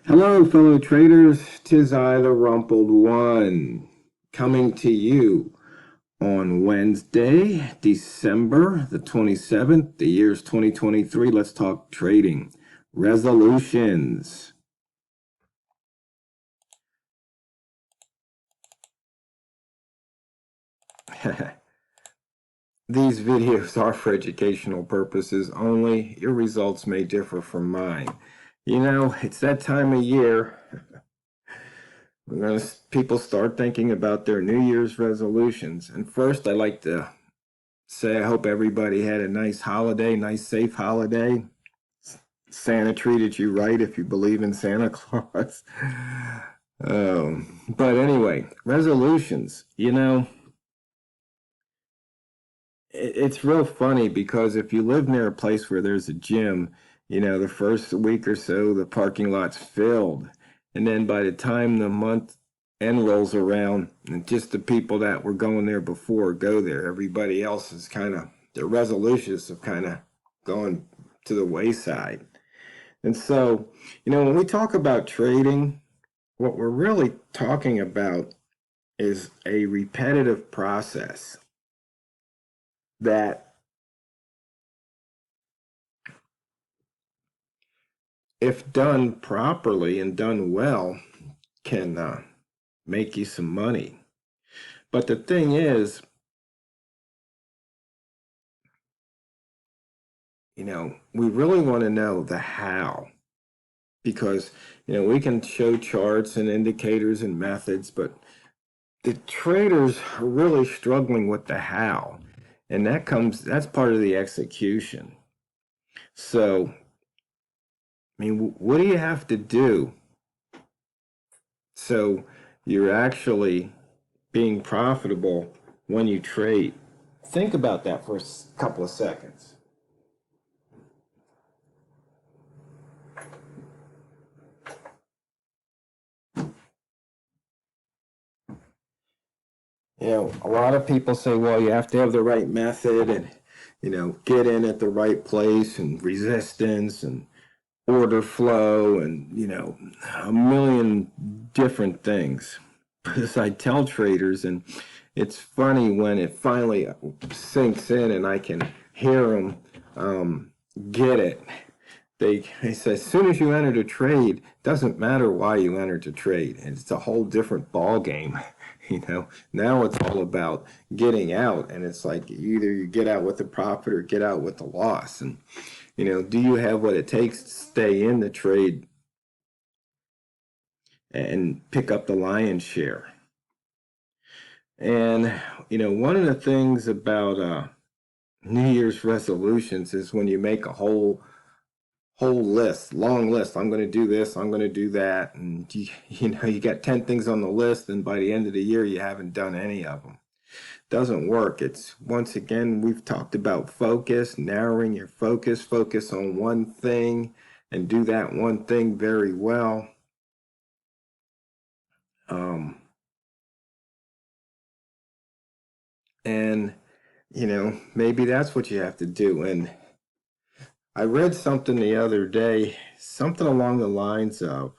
Hello, fellow traders. 'Tis I, the Rumpled One, coming to you on Wednesday, December the 27th. The year's 2023. Let's talk trading resolutions. These videos are for educational purposes only. Your results may differ from mine. You know, it's that time of year. People start thinking about their New Year's resolutions. And first, I like to say I hope everybody had a nice holiday, nice safe holiday. Santa treated you right if you believe in Santa Claus. But anyway, resolutions. You know, it's real funny because if you live near a place where there's a gym, you know, the first week or so, the parking lot's filled. And then by the time the month end rolls around, and just the people that were going there before go there, everybody else is kind of, their resolutions have kind of gone to the wayside. And so, you know, when we talk about trading, what we're really talking about is a repetitive process that, if done properly and done well, can make you some money. But the thing is, you know, we really want to know the how, because, you know, we can show charts and indicators and methods, but the traders are really struggling with the how, and that's part of the execution. So, I mean, what do you have to do so you're actually being profitable when you trade? Think about that for a couple of seconds. You know, a lot of people say, well, you have to have the right method and, you know, get in at the right place and resistance and order flow and, you know, a million different things. But as I tell traders, and it's funny when it finally sinks in and I can hear them get it. They say, as soon as you enter the trade, doesn't matter why you entered the trade. And it's a whole different ball game. You know, now it's all about getting out, and it's like either you get out with a profit or get out with a loss. And, you know, do you have what it takes to stay in the trade and pick up the lion's share? And, you know, one of the things about New Year's resolutions is when you make a whole list, long list. I'm going to do this, I'm going to do that. And, you know, you got 10 things on the list, and by the end of the year, you haven't done any of them. Doesn't work. It's, once again, we've talked about focus, narrowing your focus on one thing and do that one thing very well. And, you know, maybe that's what you have to do. And I read something the other day, something along the lines of,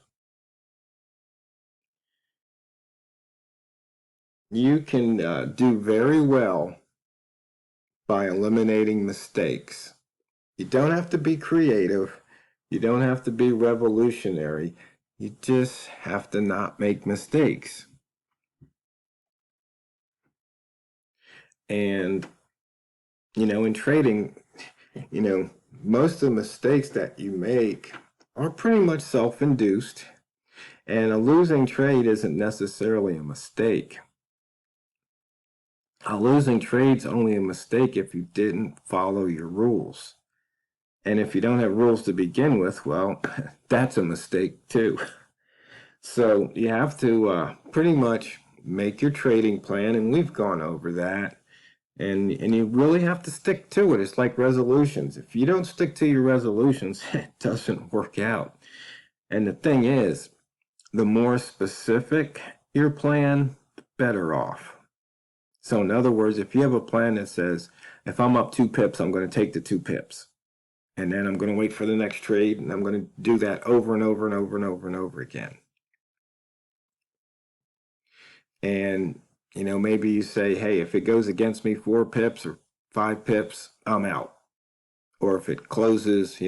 you can do very well by eliminating mistakes. You don't have to be creative. You don't have to be revolutionary. You just have to not make mistakes. And, you know, in trading, you know, most of the mistakes that you make are pretty much self-induced. And a losing trade isn't necessarily a mistake. A losing trade's only a mistake if you didn't follow your rules. And if you don't have rules to begin with, well, that's a mistake too. So you have to pretty much make your trading plan, and we've gone over that. And you really have to stick to it. It's like resolutions. If you don't stick to your resolutions, it doesn't work out. And the thing is, the more specific your plan, the better off. So in other words, if you have a plan that says, if I'm up 2 pips, I'm going to take the 2 pips. and then I'm going to wait for the next trade, and I'm going to do that over and over and over and over and over again. And, maybe you say, hey, if it goes against me 4 pips or 5 pips, I'm out. Or if it closes,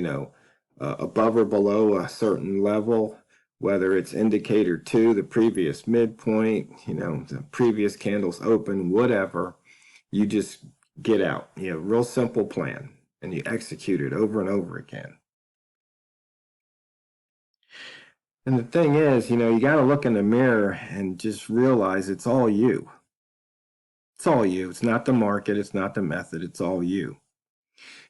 above or below a certain level, whether it's indicator 2, the previous midpoint, the previous candles open, whatever, you just get out. Real simple plan, and you execute it over and over again. And the thing is, you got to look in the mirror and just realize it's all you. It's all you. It's not the market. It's not the method. It's all you.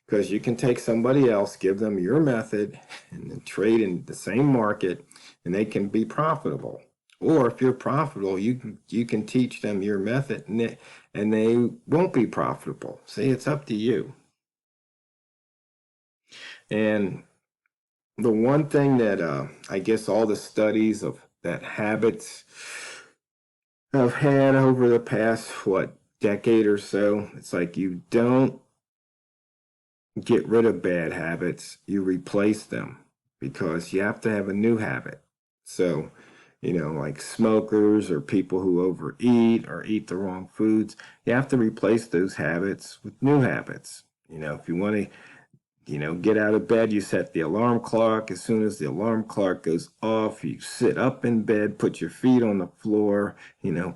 Because you can take somebody else, give them your method, and then trade in the same market, and they can be profitable. Or if you're profitable, you can teach them your method, and they won't be profitable. See, it's up to you. And the one thing that I guess all the studies of that habits have had over the past, decade or so, it's like you don't get rid of bad habits, you replace them, because you have to have a new habit. So, like smokers or people who overeat or eat the wrong foods, you have to replace those habits with new habits. If you want to, get out of bed, you set the alarm clock. As soon as the alarm clock goes off, you sit up in bed, put your feet on the floor,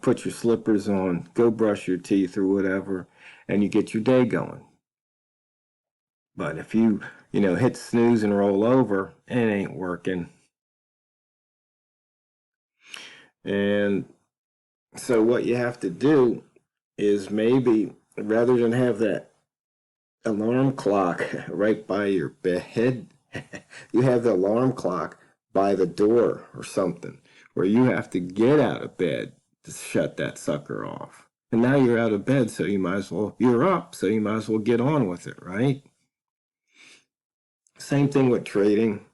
put your slippers on, go brush your teeth or whatever, and you get your day going. But if you, hit snooze and roll over, it ain't working. And so what you have to do is, maybe rather than have that alarm clock right by your bed, you have the alarm clock by the door or something, where you have to get out of bed to shut that sucker off. And now you're out of bed, so you're up, so you might as well get on with it, right? Same thing with trading.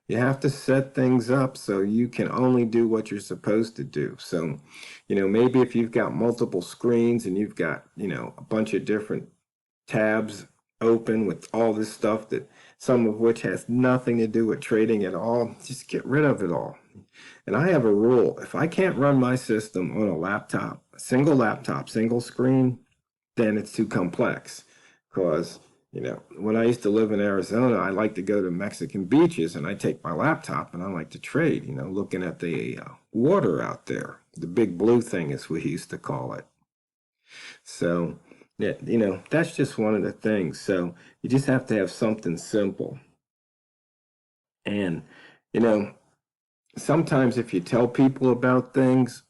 You have to set things up so you can only do what you're supposed to do. So, maybe if you've got multiple screens and you've got, a bunch of different tabs open with all this stuff, that some of which has nothing to do with trading at all, just get rid of it all. And I have a rule: if I can't run my system on a laptop, single screen, then it's too complex. Because when I used to live in Arizona, I like to go to Mexican beaches, and I take my laptop and I like to trade, looking at the water out there, the big blue thing, as we used to call it. So, yeah, that's just one of the things. So you just have to have something simple. And, sometimes if you tell people about things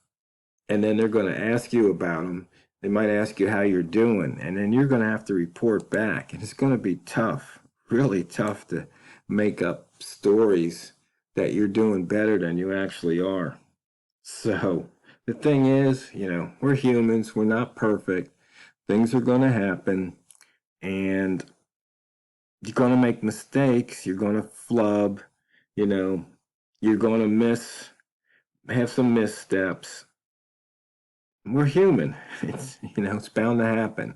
and then they're going to ask you about them, they might ask you how you're doing, and then you're going to have to report back. And it's going to be tough, really tough, to make up stories that you're doing better than you actually are. So the thing is, we're humans, we're not perfect. Things are going to happen, and you're going to make mistakes, you're going to flub, you're going to have some missteps. We're human. It's bound to happen.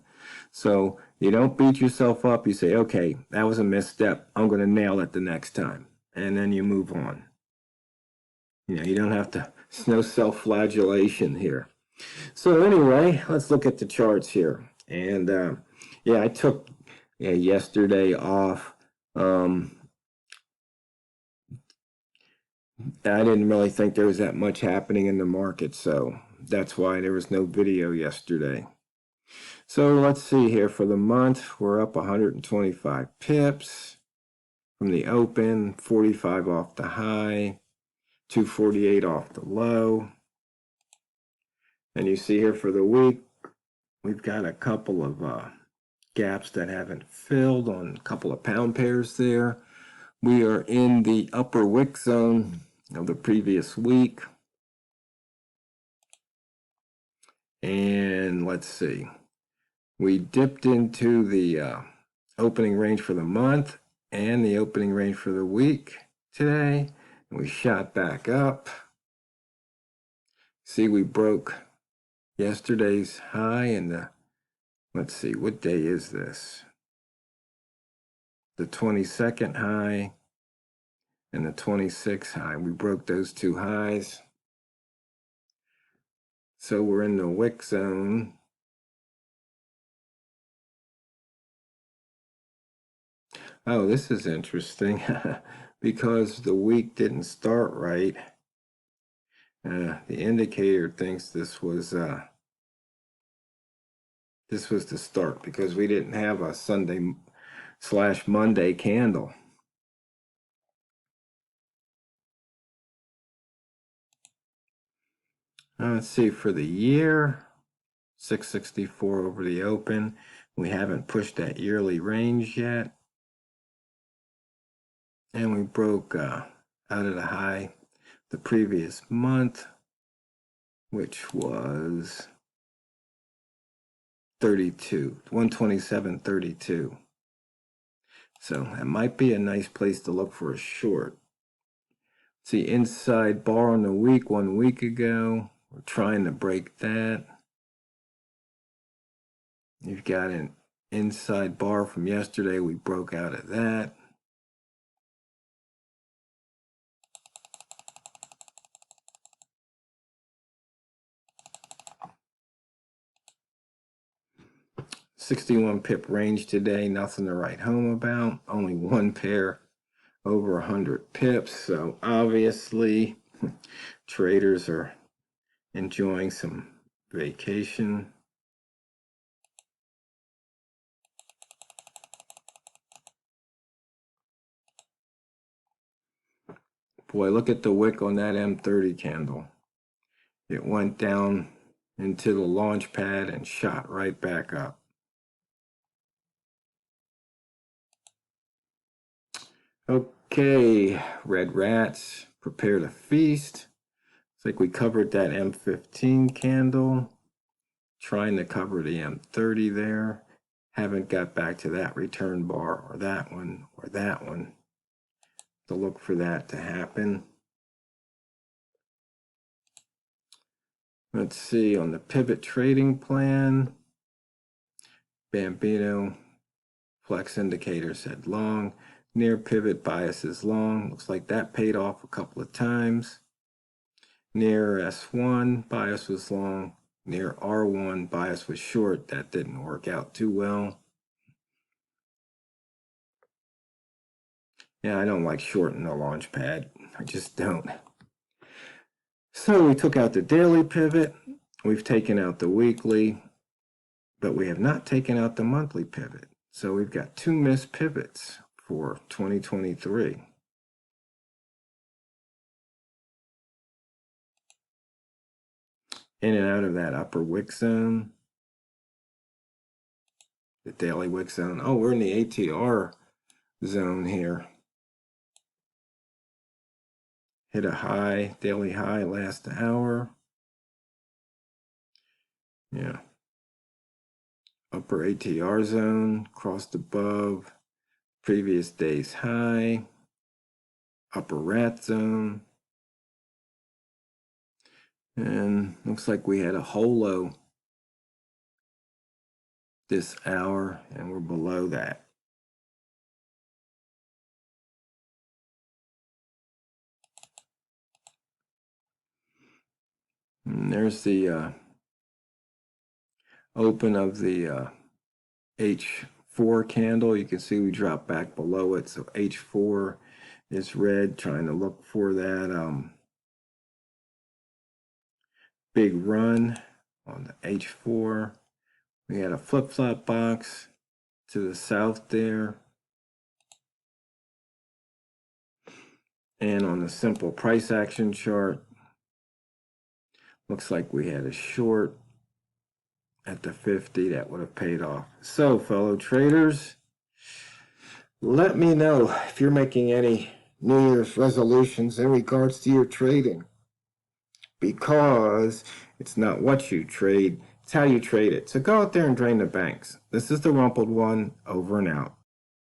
So you don't beat yourself up. You say, okay, that was a misstep. I'm going to nail it the next time. And then you move on. You don't have to, there's no self-flagellation here. So anyway, let's look at the charts here. And I took yesterday off. I didn't really think there was that much happening in the market, so that's why there was no video yesterday. So let's see here. For the month, we're up 125 pips from the open, 45 off the high, 248 off the low. And you see here for the week, we've got a couple of gaps that haven't filled on a couple of pound pairs there. We are in the upper wick zone of the previous week. And let's see. We dipped into the opening range for the month and the opening range for the week today. And we shot back up. See, we broke yesterday's high, and let's see, what day is this? the 22nd high and the 26th high. We broke those two highs. So we're in the wick zone. Oh, this is interesting because the week didn't start right. The indicator thinks this was the start because we didn't have a Sunday/Monday candle. Let's see, for the year, 664 over the open. We haven't pushed that yearly range yet. And we broke out of the high the previous month, which was 32, 127.32. So that might be a nice place to look for a short. See, inside bar on the week 1 week ago. We're trying to break that. You've got an inside bar from yesterday. We broke out of that. $61 pip range today, nothing to write home about. Only one pair over 100 pips. So obviously, traders are enjoying some vacation. Boy, look at the wick on that M30 candle. It went down into the launch pad and shot right back up. Okay, red rats, prepare to feast. It's like we covered that M15 candle, trying to cover the M30 there. Haven't got back to that return bar or that one or that one to look for that to happen. Let's see, on the pivot trading plan, Bambino flex indicator said long, near pivot bias is long. Looks like that paid off a couple of times. Near S1 bias was long, near R1 bias was short. That didn't work out too well. Yeah, I don't like shorting the launch pad. I just don't. So we took out the daily pivot. We've taken out the weekly, but we have not taken out the monthly pivot. So we've got two missed pivots for 2023. In and out of that upper wick zone, the daily wick zone. Oh, we're in the ATR zone here. Hit a high, daily high last hour. Yeah. Upper ATR zone, crossed above previous day's high. Upper rat zone. And looks like we had a holo this hour, and we're below that. And there's the open of the H4 candle. You can see we dropped back below it, so H4 is red, trying to look for that big run on the H4. We had a flip-flop box to the south there. And on the simple price action chart, looks like we had a short at the 50 that would have paid off. So, fellow traders, let me know if you're making any New Year's resolutions in regards to your trading, because it's not what you trade, it's how you trade it. So go out there and drain the banks. This is the Rumpled One, over and out.